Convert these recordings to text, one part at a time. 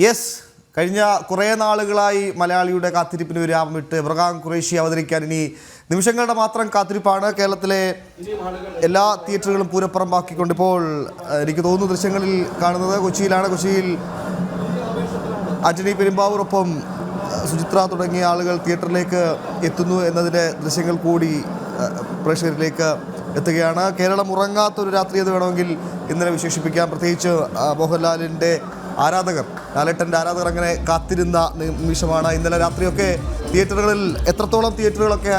Yes, കഴിഞ്ഞ കുറേ നാളുകളായി മലയാളിയുടെ കാത്തിരിപ്പിന് വിരാമമിട്ട് എബ്രഹാം ഖുറൈഷി അവതരിക്കാൻ ഇനി നിമിഷങ്ങളുടെ മാത്രം കാത്തിരിപ്പാണ്. കേരളത്തിലെ എല്ലാ തിയേറ്ററുകളും പൂരപ്പുറമ്പാക്കിക്കൊണ്ട് ഇപ്പോൾ എനിക്ക് തോന്നുന്നു ദൃശ്യങ്ങളിൽ കാണുന്നത് കൊച്ചിയിലാണ്. കൊച്ചിയിൽ ആന്റണി പെരുമ്പാവൂരൊപ്പം സുചിത്ര തുടങ്ങിയ ആളുകൾ തിയേറ്ററിലേക്ക് എത്തുന്നു എന്നതിൻ്റെ ദൃശ്യങ്ങൾ കൂടി പ്രേക്ഷകരിലേക്ക് എത്തുകയാണ്. കേരളം ഉറങ്ങാത്തൊരു രാത്രി എന്ന് വേണമെങ്കിൽ ഇന്നലെ വിശേഷിപ്പിക്കാം. പ്രത്യേകിച്ച് മോഹൻലാലിൻ്റെ ആരാധകർ, ലാലേട്ടൻ്റെ ആരാധകർ അങ്ങനെ കാത്തിരുന്ന നിമിഷമാണ്. ഇന്നലെ രാത്രിയൊക്കെ തിയേറ്ററുകളിൽ എത്രത്തോളം തിയേറ്ററുകളൊക്കെ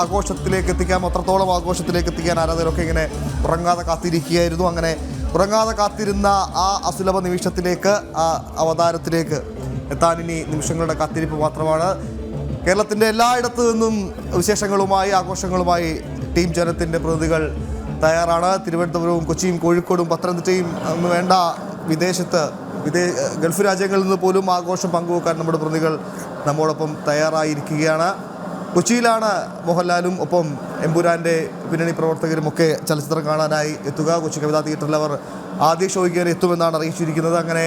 ആഘോഷത്തിലേക്ക് എത്തിക്കാം അത്രത്തോളം ആഘോഷത്തിലേക്ക് എത്തിക്കാൻ ആരാധകരൊക്കെ ഇങ്ങനെ ഉറങ്ങാതെ കാത്തിരിക്കുകയായിരുന്നു. അങ്ങനെ ഉറങ്ങാതെ കാത്തിരുന്ന ആ അസുലഭ നിമിഷത്തിലേക്ക്, ആ അവതാരത്തിലേക്ക് എത്താൻ ഇനി നിമിഷങ്ങളുടെ കാത്തിരിപ്പ് മാത്രമാണ്. കേരളത്തിൻ്റെ എല്ലായിടത്തു നിന്നും വിശേഷങ്ങളുമായി ആഘോഷങ്ങളുമായി ടീം ജനത്തിൻ്റെ പ്രതിനിധികൾ തയ്യാറാണ്. തിരുവനന്തപുരവും കൊച്ചിയും കോഴിക്കോടും പത്തനംതിട്ടയും എന്ന് വേണ്ട ഗൾഫ് രാജ്യങ്ങളിൽ നിന്ന് പോലും ആഘോഷം പങ്കുവെക്കാൻ നമ്മുടെ പ്രതിനിധികൾ നമ്മോടൊപ്പം തയ്യാറായിരിക്കുകയാണ്. കൊച്ചിയിലാണ് മോഹൻലാലും ഒപ്പം എമ്പുരാൻ്റെ പിന്നണി പ്രവർത്തകരുമൊക്കെ ചലച്ചിത്രം കാണാനായി എത്തുക. കൊച്ചി കവിതാ തിയേറ്ററിൽ അവർ ആദ്യ ഷോയ്ക്ക് എത്തുമെന്നാണ് അറിയിച്ചിരിക്കുന്നത്. അങ്ങനെ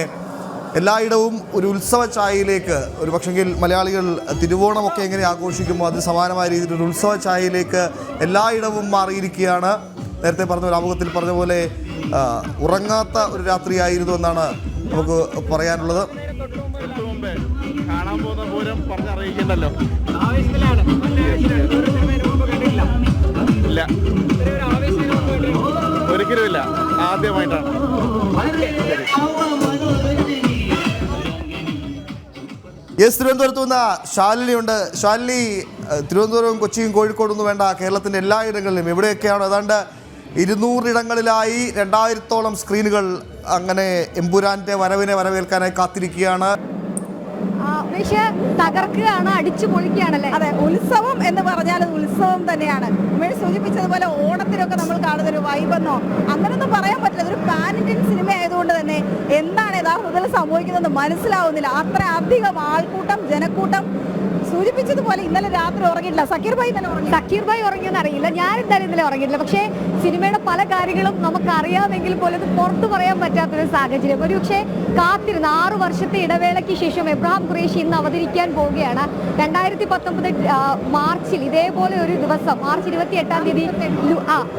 എല്ലായിടവും ഒരു ഉത്സവ ചായയിലേക്ക്, ഒരു പക്ഷെങ്കിൽ മലയാളികൾ തിരുവോണമൊക്കെ എങ്ങനെ ആഘോഷിക്കുമ്പോൾ അതിന് സമാനമായ രീതിയിൽ ഒരു ഉത്സവ ചായയിലേക്ക് എല്ലായിടവും മാറിയിരിക്കുകയാണ്. നേരത്തെ പറഞ്ഞ ഒരു ആമുഖത്തിൽ പറഞ്ഞ പോലെ ഉറങ്ങാത്ത ഒരു രാത്രിയായിരുന്നു എന്നാണ് നമുക്ക് പറയാനുള്ളത്. കാണാൻ പോകുന്ന പൂരം പറഞ്ഞറിയിക്കണ്ടല്ലോ. ഇല്ല, ഒരിക്കലും ഇല്ല, ആദ്യമായിട്ടാണ്. യെസ്, തിരുവനന്തപുരത്ത് നിന്ന് ശാലിനിയുണ്ട്. ശാലിനി, തിരുവനന്തപുരവും കൊച്ചിയും കോഴിക്കോടും എന്ന് വേണ്ട കേരളത്തിൻ്റെ എല്ലായിടങ്ങളിലും എവിടെയൊക്കെയാണ് ഏതാണ്ട് 200 ഇടങ്ങളിലായി 2000-ഓളം സ്ക്രീനുകൾ അങ്ങനെ എമ്പുരാന്റെ വരവിനെ വരവേൽക്കാനായി കാത്തിരിക്കുകയാണ്. തകർക്കുകയാണ്, അടിച്ചു പൊളിക്കുകയാണല്ലേ? അതെ, ഉത്സവം എന്ന് പറഞ്ഞാൽ ഉത്സവം തന്നെയാണ്. ഉമേഷ് സൂചിപ്പിച്ചതുപോലെ ഓണത്തിനൊക്കെ നമ്മൾ കാണുന്ന ഒരു വൈബെന്നോ അങ്ങനൊന്നും പറയാൻ പറ്റില്ല. ഇതൊരു പാൻ ഇന്ത്യൻ സിനിമ ആയതുകൊണ്ട് തന്നെ എന്താണ് യഥാർത്ഥത്തിൽ സംഭവിക്കുന്നതെന്ന് മനസ്സിലാവുന്നില്ല. അത്ര അധികം ആൾക്കൂട്ടം, ജനക്കൂട്ടം. സൂചിപ്പിച്ചതുപോലെ ഇന്നലെ രാത്രി ഉറങ്ങിയിട്ടില്ല. സക്കീർ ഭായി ഉറങ്ങിയെന്ന് അറിയില്ല, ഞാൻ എന്തായാലും ഇന്നലെ ഉറങ്ങിയിട്ടില്ല. പക്ഷേ സിനിമയുടെ പല കാര്യങ്ങളും നമുക്കറിയാമെങ്കിൽ പോലും ഇത് പുറത്തു പറയാൻ പറ്റാത്തൊരു സാഹചര്യം. ഒരുപക്ഷെ കാത്തിരുന്ന 6 വർഷത്തെ ഇടവേളയ്ക്ക് ശേഷം എബ്രഹാം ഖുറൈഷി ഇന്ന് അവതരിക്കാൻ പോവുകയാണ്. 2019 മാർച്ചിൽ ഇതേപോലെ ഒരു ദിവസം, മാർച്ച് 28-ാം തീയതി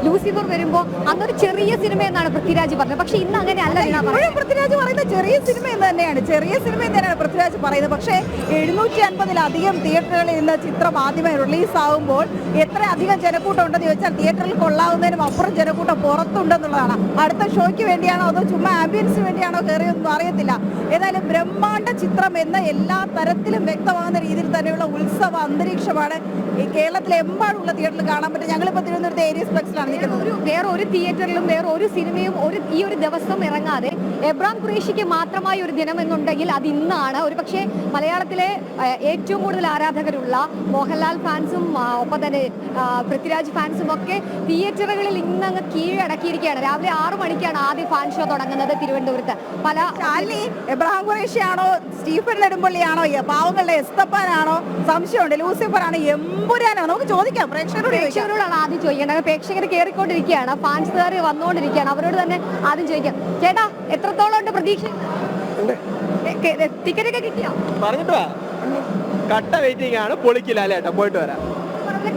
ലൂസിഫർ വരുമ്പോൾ അന്നൊരു ചെറിയ സിനിമ എന്നാണ് പൃഥ്വിരാജ് പറഞ്ഞത്. പക്ഷെ ഇന്ന് അങ്ങനെ അല്ല. പൃഥ്വിരാജ് പറയുന്നത് ചെറിയ സിനിമ എന്ന് തന്നെയാണ്, പൃഥ്വിരാജ് പറയുന്നത്. പക്ഷേ 750-ലധികം തിയേറ്ററുകളിൽ ഇന്ന് ചിത്രം ആദ്യമായി റിലീസാകുമ്പോൾ എത്ര അധികം ജനക്കൂട്ടം ഉണ്ടെന്ന് ചോദിച്ചാൽ തിയേറ്ററിൽ കൊള്ളാവുന്നതിനും അപ്പുറം ജനക്കൂട്ടം പുറത്തുണ്ടെന്നുള്ളതാണ്. അടുത്ത ഷോയ്ക്ക് വേണ്ടിയാണോ അതോ ചുമ്മാ ആംബിയൻസിന് വേണ്ടിയാണോ കയറിയൊന്നും അറിയത്തില്ല. ഏതായാലും ബ്രഹ്മാണ്ഡ ചിത്രം എന്ന എല്ലാ തരത്തിലും വ്യക്തമാകുന്ന രീതിയിൽ തന്നെയുള്ള ഉത്സവ അന്തരീക്ഷമാണ് ഈ കേരളത്തിലെ എമ്പാടുള്ള തിയേറ്ററിൽ കാണാൻ പറ്റും. ഞങ്ങളിപ്പോൾ തിരുവനന്തപുരത്തെ ഏരിയസ് ഫ്ലെക്സിലാണ് നിൽക്കുന്നത്. വേറെ ഒരു തിയേറ്ററിലും വേറെ ഒരു സിനിമയും ഈ ഒരു ദിവസം ഇറങ്ങാതെ എബ്രഹാം ഖുറൈഷിക്ക് മാത്രമായി ഒരു ദിനം എന്നുണ്ടെങ്കിൽ അത് ഇന്നാണ്. ഒരു പക്ഷേ മലയാളത്തിലെ ഏറ്റവും കൂടുതൽ ആരാധകരുള്ള മോഹൻലാൽ ഫാൻസും ഒപ്പം തന്നെ പൃഥ്വിരാജ് ഫാൻസും ഒക്കെ തിയേറ്ററുകളിൽ ഇന്നങ്ങ് കീഴടക്കിയിരിക്കുകയാണ്. രാവിലെ 6 മണിക്കാണ് ആദ്യ ഫാൻ ഷോ തുടങ്ങുന്നത് തിരുവനന്തപുരത്ത്. എബ്രഹാം ഖുറൈഷിയാണോ, സ്റ്റീഫൻ നെടുമ്പള്ളിയാണോ, പാവങ്ങളുടെ എസ്തപ്പാനാണോ, സംശയമുണ്ട്. ലൂസിഫറാണ്, എമ്പുരാനോ? നമുക്ക് ചോദിക്കാം, പ്രേക്ഷകരോടാണ് ആദ്യം ചോദിക്കേണ്ടത്. പ്രേക്ഷകർ കയറിക്കൊണ്ടിരിക്കുകയാണ്, ഫാൻസുകാർ വന്നുകൊണ്ടിരിക്കുകയാണ്. അവരോട് തന്നെ ആദ്യം ചോദിക്കാം. ചേട്ടാ, എത്രത്തോളം ഉണ്ട് പ്രതീക്ഷ? ടിക്കറ്റ് ഒക്കെ കിട്ടിയോ? പറഞ്ഞിട്ട് കട്ട വെയിറ്റിംഗ് ആണ്, പൊളിക്കില്ല ചേട്ടാ, പോയിട്ട് വരാം.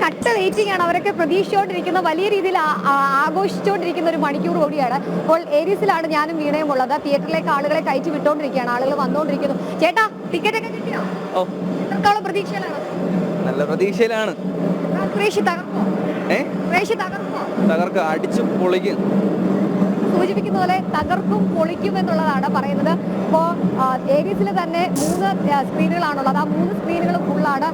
കട്ട വെയിറ്റിംഗ് ആണ്. അവരൊക്കെ പ്രതീക്ഷിച്ചുകൊണ്ടിരിക്കുന്ന, വലിയ രീതിയിൽ ആഘോഷിച്ചുകൊണ്ടിരിക്കുന്ന ഒരു മണിക്കൂർ കൂടിയാണ്. ഇപ്പോൾ ഏരീസിലാണ് ഞാനും വീണയും ഉള്ളത്. തിയേറ്ററിലേക്ക് ആളുകളെ കയറ്റി വിട്ടുകൊണ്ടിരിക്കുകയാണ്, ആളുകൾ വന്നുകൊണ്ടിരിക്കുന്നു. ചേട്ടാ, ടിക്കറ്റ് ഒക്കെ കിട്ടിയോ? എത്രത്തോളം പ്രതീക്ഷയിലാണ്? നല്ല പ്രതീക്ഷയിലാണ്. തകർക്കും, അടിച്ചു പൊളിക്കും. സൂചിപ്പിക്കുന്ന പോലെ തകർക്കും പൊളിക്കും എന്നുള്ളതാണ് പറയുന്നത്. ഇപ്പോൾ ഏരീസിൽ തന്നെ 3 സ്ക്രീനുകളാണുള്ളത്. ആ 3 സ്ക്രീനുകളും ഫുള്ളാണ്.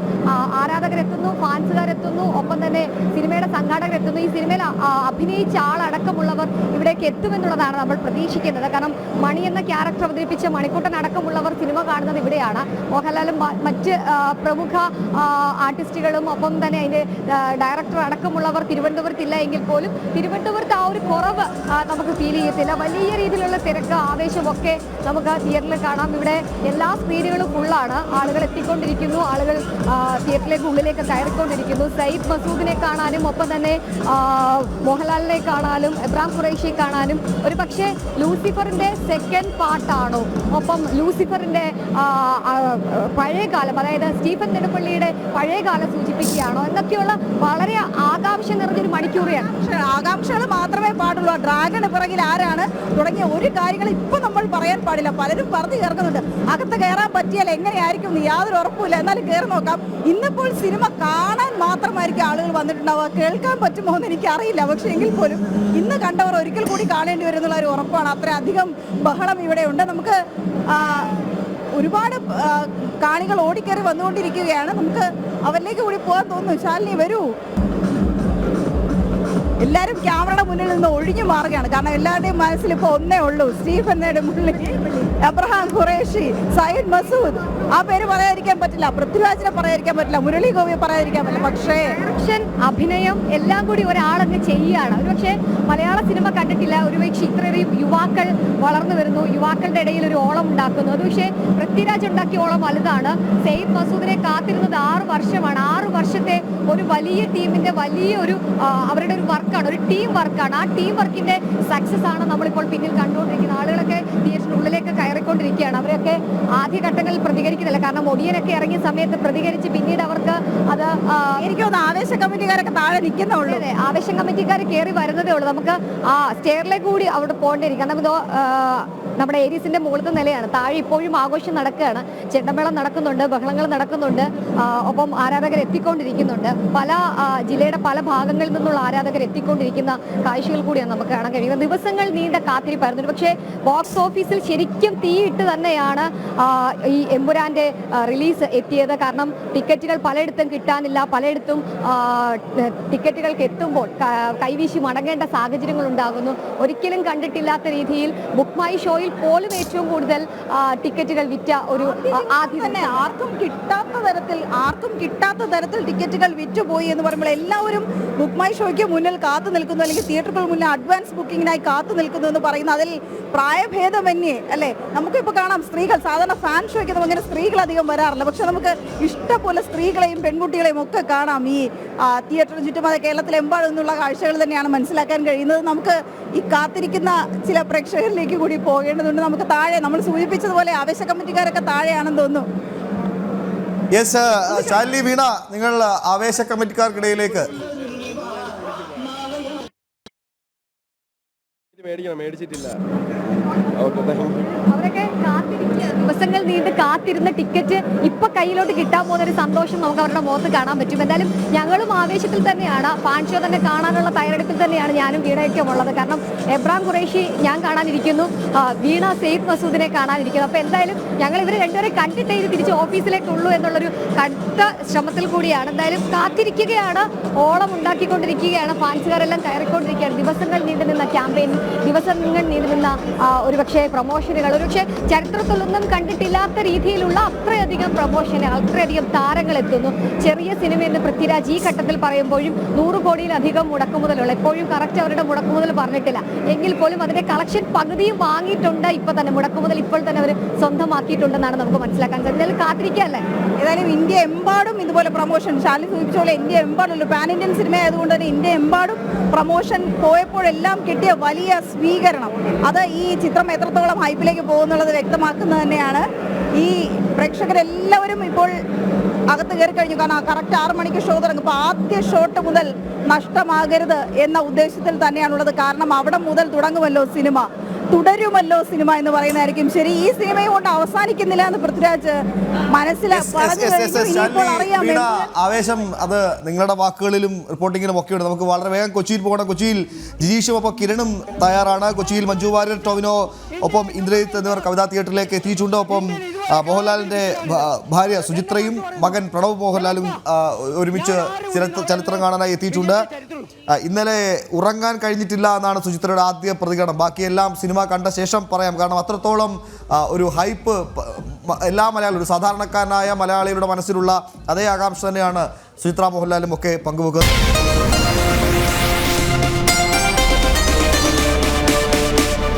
ആരാധകരെത്തുന്നു, ഫാൻസുകാരെത്തുന്നു, ഒപ്പം തന്നെ സിനിമയുടെ സംഘാടകരെത്തുന്നു. ഈ സിനിമയിൽ അഭിനയിച്ച ആളടക്കമുള്ളവർ ഇവിടേക്ക് എത്തുമെന്നുള്ളതാണ് നമ്മൾ പ്രതീക്ഷിക്കുന്നത്. കാരണം മണി എന്ന ക്യാരക്ടർ അവതരിപ്പിച്ച മണിക്കൂട്ടൻ അടക്കമുള്ളവർ സിനിമ കാണുന്നത് ഇവിടെയാണ്. മോഹൻലാലും മറ്റ് പ്രമുഖ ആർട്ടിസ്റ്റുകളും ഒപ്പം തന്നെ അതിൻ്റെ ഡയറക്ടർ അടക്കമുള്ളവർ തിരുവനന്തപുരത്തില്ല എങ്കിൽ പോലും തിരുവനന്തപുരത്ത് ആ ഒരു കുറവ് നമുക്ക് ഫീൽ ചെയ്യത്തില്ല. വലിയ രീതിയിലുള്ള തിരക്ക് ആവേശമൊക്കെ നമുക്ക് തിയേറ്ററിൽ കാണാം. ഇവിടെ എല്ലാ സ്ക്രീനുകളും ഫുള്ളാണ്. ആളുകൾ എത്തിക്കൊണ്ടിരിക്കുന്നു, ആളുകൾ തിയേറ്ററിലേക്ക് ഉള്ളിലേക്ക് കയറിക്കൊണ്ടിരിക്കുന്നു. സയ്യിദ് മസൂദിനെ കാണാനും ഒപ്പം തന്നെ മോഹൻലാലിനെ കാണാനും എബ്രാം ഖുറൈശിയെ കാണാനും ഒരു പക്ഷേ ലൂസിഫറിൻ്റെ സെക്കൻഡ് പാർട്ടാണോ, ഒപ്പം ലൂസിഫറിൻ്റെ പഴയ കാലം, അതായത് സ്റ്റീഫൻ നെടുമ്പള്ളിയുടെ പഴയ കാലം സൂചിപ്പിക്കുകയാണോ എന്നൊക്കെയുള്ള വളരെ ആകാംക്ഷ നിറഞ്ഞൊരു മണിക്കൂറിയാണ്. ആകാംക്ഷകൾ മാത്രമേ പാടുള്ളൂ. ഡ്രാഗണ് പിറകിൽ ആരാണ് തുടങ്ങിയ ഒരു കാര്യങ്ങൾ ഇപ്പൊ നമ്മൾ പറയാൻ പാടില്ല. പലരും പറഞ്ഞു കേൾക്കുന്നുണ്ട് അകത്ത് കയറാൻ പറ്റിയാൽ എങ്ങനെയായിരിക്കും യാതൊരു ഉറപ്പില്ല. എന്നാലും കയറി നോക്കാം. ഇന്നിപ്പോൾ സിനിമ കാണാൻ മാത്രമായിരിക്കും ആളുകൾ വന്നിട്ടുണ്ടാവുക. കേൾക്കാൻ പറ്റുമോ എന്ന് എനിക്ക് അറിയില്ല. പക്ഷെ എങ്കിൽ പോലും ഇന്ന് കണ്ടവർ ഒരിക്കൽ കൂടി കാണേണ്ടി വരുന്നുള്ള ഒരു ഉറപ്പാണ്. അത്രയധികം ബഹളം ഇവിടെ ഉണ്ട്. നമുക്ക് ഒരുപാട് കാണികൾ ഓടിക്കയറി വന്നുകൊണ്ടിരിക്കുകയാണ്. നമുക്ക് അവരിലേക്ക് കൂടി പോകാൻ തോന്നുന്നു. ശാലിനി വരൂ. എല്ലാവരും ക്യാമറയുടെ മുന്നിൽ നിന്ന് ഒഴിഞ്ഞു മാറുകയാണ്. കാരണം എല്ലാവരുടെയും മനസ്സിൽ ഇപ്പോൾ ഒന്നേ ഉള്ളൂ, സ്റ്റീഫൻ നെടുമ്പള്ളി, എബ്രഹാം ഖുറേഷി, സയ്യിദ് മസൂദ്. ആ പേര് പറയാതിരിക്കാൻ പറ്റില്ല, പൃഥ്വിരാജിനെ പറയാതിരിക്കാൻ പറ്റില്ല, മുരളി ഗോപിയെ പറയാതിരിക്കാൻ പറ്റില്ല. പക്ഷേ അഭിനയം എല്ലാം കൂടി ഒരാളങ്ങ് ചെയ്യുകയാണ്. ഒരുപക്ഷെ മലയാള സിനിമ കണ്ടിട്ടില്ല. ഒരുപക്ഷെ ഇത്രയും യുവാക്കൾ വളർന്നു വരുന്നു, യുവാക്കളുടെ ഇടയിൽ ഒരു ഓളം ഉണ്ടാക്കുന്നു. അത് പക്ഷേ പൃഥ്വിരാജ് ഉണ്ടാക്കിയ ഓളം വലുതാണ്. സയ്യിദ് മസൂദിനെ കാത്തിരുന്നത് 6 വർഷമാണ്. 6 വർഷത്തെ ഒരു വലിയ ടീമിന്റെ വലിയൊരു അവരുടെ ഒരു വർക്കാണ്, ഒരു ടീം വർക്കാണ്. ആ ടീം വർക്കിന്റെ സക്സസ് ആണ് നമ്മളിപ്പോൾ പിന്നിൽ കണ്ടുകൊണ്ടിരിക്കുന്നത്. ആളുകളൊക്കെ തിയേറ്ററിനുള്ളിലേക്ക് കയറിക്കൊണ്ടിരിക്കുകയാണ്. അവരൊക്കെ ആദ്യഘട്ടങ്ങളിൽ പ്രതികരിക്കുന്നില്ല. കാരണം ഒടിയനൊക്കെ ഇറങ്ങിയ സമയത്ത് പ്രതികരിച്ച് പിന്നീട് അവർക്ക് അത് എനിക്ക് തോന്നുന്നു ആവേശ കമ്മിറ്റിക്കാരൊക്കെ താഴെ നിൽക്കുന്നുള്ളൂ. അതെ, ആവേശം കമ്മിറ്റിക്കാർ കയറി വരുന്നതേ ഉള്ളൂ. നമുക്ക് ആ സ്റ്റെയറിലേക്ക് കൂടി അവിടെ പോകേണ്ടിയിരിക്കും. കാരണം ഇതോ നമ്മുടെ ഏരീസിന്റെ മുകളിലത്തെ നിലയാണ്. താഴെ ഇപ്പോഴും ആഘോഷം നടക്കുകയാണ്. ചെണ്ടമേളം നടക്കുന്നുണ്ട്, ബഹളങ്ങൾ നടക്കുന്നുണ്ട്, ഒപ്പം ആരാധകർ എത്തിക്കൊണ്ടിരിക്കുന്നുണ്ട്. പല ജില്ലയുടെ പല ഭാഗങ്ങളിൽ നിന്നുള്ള ആരാധകർ എത്തിക്കൊണ്ടിരിക്കുന്ന കാഴ്ചകൾ കൂടിയാണ് നമുക്ക് കാണാൻ കഴിയുന്നത്. ദിവസങ്ങൾ നീണ്ട കാത്തിരിപ്പായിരുന്നു. പക്ഷേ ബോക്സ് ഓഫീസിൽ ശരിക്കും തീയിട്ട് തന്നെയാണ് ഈ എമ്പുരാന്റെ റിലീസ് എത്തിയത്. കാരണം ടിക്കറ്റുകൾ പലയിടത്തും കിട്ടാനില്ല, പലയിടത്തും ടിക്കറ്റുകൾക്ക് എത്തുമ്പോൾ കൈവീശി മടങ്ങേണ്ട സാഹചര്യങ്ങൾ ഉണ്ടാകുന്നു. ഒരിക്കലും കണ്ടിട്ടില്ലാത്ത രീതിയിൽ ബുക്ക് മൈ ഷോയിൽ പോലും ഏറ്റവും കൂടുതൽ ടിക്കറ്റുകൾ വിറ്റ ഒരു ആർക്കും കിട്ടാത്ത തരത്തിൽ ടിക്കറ്റുകൾ വിറ്റുപോയി എന്ന് പറയുമ്പോൾ എല്ലാവരും ബുക്ക് മൈ ഷോയ്ക്ക് മുന്നിൽ കാത്തു നിൽക്കുന്നു, അല്ലെങ്കിൽ തിയേറ്ററുകൾ മുന്നിൽ അഡ്വാൻസ് ബുക്കിങ്ങിനായി കാത്തു നിൽക്കുന്നു എന്ന് പറയുന്നത് അതിൽ പ്രായഭേദമന്യേ അല്ലേ. നമുക്കിപ്പോൾ കാണാം സ്ത്രീകൾ, സാധാരണ ഫാൻ ഷോയ്ക്ക് നമുക്കിങ്ങനെ സ്ത്രീകൾ അധികം വരാറില്ല. പക്ഷെ നമുക്ക് ഇഷ്ടംപോലെ സ്ത്രീകളെയും പെൺകുട്ടികളെയും ഒക്കെ കാണാം ഈ തിയേറ്ററിന് ചുറ്റും. അത് കേരളത്തിലെമ്പാടും നിന്നുള്ള കാഴ്ചകൾ തന്നെയാണ് മനസ്സിലാക്കാൻ കഴിയുന്നത്. നമുക്ക് ഈ കാത്തിരിക്കുന്ന ചില പ്രേക്ഷകരിലേക്ക് കൂടി പോകേണ്ടതുണ്ട്. നമുക്ക് താഴെ നമ്മൾ സൂചിപ്പിച്ചതുപോലെ ആവേശ കമ്മിറ്റിക്കാരൊക്കെ താഴെയാണെന്ന് തോന്നുന്നു. യെസ്, ശാലിനി, വീണ, നിങ്ങൾ ആവേശ കമ്മിറ്റിക്കാർക്കിടയിലേക്ക് മേടിച്ചിട്ടില്ല. അവരൊക്കെ കാത്തിരിക്കുക, ദിവസങ്ങൾ നീണ്ട് കാത്തിരുന്ന ടിക്കറ്റ് ഇപ്പൊ കയ്യിലോട്ട് കിട്ടാൻ പോകുന്ന ഒരു സന്തോഷം നമുക്ക് അവരുടെ മുഖത്ത് കാണാൻ പറ്റും. എന്തായാലും ഞങ്ങളും ആവേശത്തിൽ തന്നെയാണ്, ഫാൻ ഷോ തന്നെ കാണാനുള്ള തയ്യാറെടുപ്പിൽ തന്നെയാണ് ഞാനും വീണയൊക്കെ ഉള്ളത്. കാരണം എബ്രാം ഖുറൈശി ഞാൻ കാണാനിരിക്കുന്നു, വീണ സയ്യിദ് മസൂദിനെ കാണാനിരിക്കുന്നു. അപ്പൊ എന്തായാലും ഞങ്ങൾ ഇവർ രണ്ടുപേരെ കണ്ടിട്ടേ ഇത് തിരിച്ച് ഓഫീസിലേക്കുള്ളൂ എന്നുള്ളൊരു കടുത്ത ശ്രമത്തിൽ കൂടിയാണ്. എന്തായാലും കാത്തിരിക്കുകയാണ്, ഓളം ഉണ്ടാക്കിക്കൊണ്ടിരിക്കുകയാണ്, ഫാൻസുകാരെല്ലാം കയറിക്കൊണ്ടിരിക്കുകയാണ്. ദിവസങ്ങൾ നീണ്ടു നിന്ന ക്യാമ്പയിൻ, ദിവസങ്ങൾ നീണ്ടു നിന്ന ഒരുപക്ഷെ പ്രൊമോഷനുകൾ, ഒരുപക്ഷെ ചരിത്രത്തിലൊന്നും കണ്ടിട്ടില്ലാത്ത രീതിയിലുള്ള അത്രയധികം പ്രൊമോഷനുകൾ, അത്രയധികം താരങ്ങൾ എത്തുന്നു. ചെറിയ സിനിമയെന്ന് പൃഥ്വിരാജ് ഈ ഘട്ടത്തിൽ പറയുമ്പോഴും 100 കോടിയിലധികം മുടക്കുമുതലുള്ള, എപ്പോഴും കറക്റ്റ് അവരുടെ മുടക്കുമുതൽ പറഞ്ഞിട്ടില്ല എങ്കിൽ പോലും അതിന്റെ കളക്ഷൻ പകുതിയും വാങ്ങിയിട്ടുണ്ട്. ഇപ്പൊ തന്നെ മുടക്കുമുതൽ ഇപ്പോൾ തന്നെ അവർ സ്വന്തമാക്കിയിട്ടുണ്ടെന്നാണ് നമുക്ക് മനസ്സിലാക്കാൻ സാധിച്ചത്. കാത്തിരിക്കുകയല്ലേ. ഏതായാലും ഇന്ത്യ എമ്പാടും ഇതുപോലെ പ്രൊമോഷൻ, ശാലിനി സൂചിപ്പിച്ച പോലെ ഇന്ത്യ എമ്പാടുള്ള പാൻ ഇന്ത്യൻ സിനിമ ആയതുകൊണ്ട് തന്നെ ഇന്ത്യ എമ്പാടും പ്രൊമോഷൻ പോയപ്പോഴെല്ലാം കിട്ടിയ വലിയ സ്വീകരണം അത് ഈ ചിത്രം എത്രത്തോളം ഹൈപ്പിലേക്ക് പോകുന്നുള്ളത് വ്യക്തമാക്കുന്നത് തന്നെയാണ്. ഈ പ്രേക്ഷകരെല്ലാവരും ഇപ്പോൾ അകത്ത് കയറി കഴിഞ്ഞു. കാരണം കറക്റ്റ് 6 മണിക്ക് ഷോ തുടങ്ങും. അപ്പോൾ ആദ്യ ഷോട്ട് മുതൽ നഷ്ടമാകരുത് എന്ന ഉദ്ദേശത്തിൽ തന്നെയാണുള്ളത്. കാരണം അവിടെ മുതൽ തുടങ്ങുമല്ലോ സിനിമ, തുടരുമല്ലോ സിനിമ എന്ന് പറയുന്നതായിരിക്കും ശരി. ഈ സിനിമയും കൊണ്ട് അവസാനിക്കുന്നില്ല എന്ന് പൃഥ്വിരാജ് ആവേശം അത് നിങ്ങളുടെ വാക്കുകളിലും റിപ്പോർട്ടിങ്ങിലും ഒക്കെ ഉണ്ട്. നമുക്ക് വളരെ വേഗം കൊച്ചിയിൽ പോകണം. കൊച്ചിയിൽ ജിജീഷും ഒപ്പം കിരണും തയ്യാറാണ്. കൊച്ചിയിൽ മഞ്ജു വാര്യർ, ടോവിനോ, ഒപ്പം ഇന്ദ്രജിത്ത് എന്നിവർ കവിതാ തിയേറ്ററിലേക്ക് എത്തിയിട്ടുണ്ട്. ഒപ്പം മോഹൻലാലിൻ്റെ ഭാര്യ സുചിത്രയും മകൻ പ്രണവ് മോഹൻലാലും ഒരുമിച്ച് ചലച്ചിത്രം കാണാനായി എത്തിയിട്ടുണ്ട്. ഇന്നലെ ഉറങ്ങാൻ കഴിഞ്ഞിട്ടില്ല എന്നാണ് സുചിത്രയുടെ ആദ്യ പ്രതികരണം. ബാക്കിയെല്ലാം സിനിമ കണ്ട ശേഷം പറയാം. കാരണം അത്രത്തോളം ഒരു ഹൈപ്പ് എല്ലാ മലയാളികളും, ഒരു സാധാരണക്കാരനായ മലയാളികളുടെ മനസ്സിലുള്ള അതേ ആകാംക്ഷ തന്നെയാണ് സുചിത്ര മോഹൻലാലും ഒക്കെ പങ്കുവെക്കുന്നത്.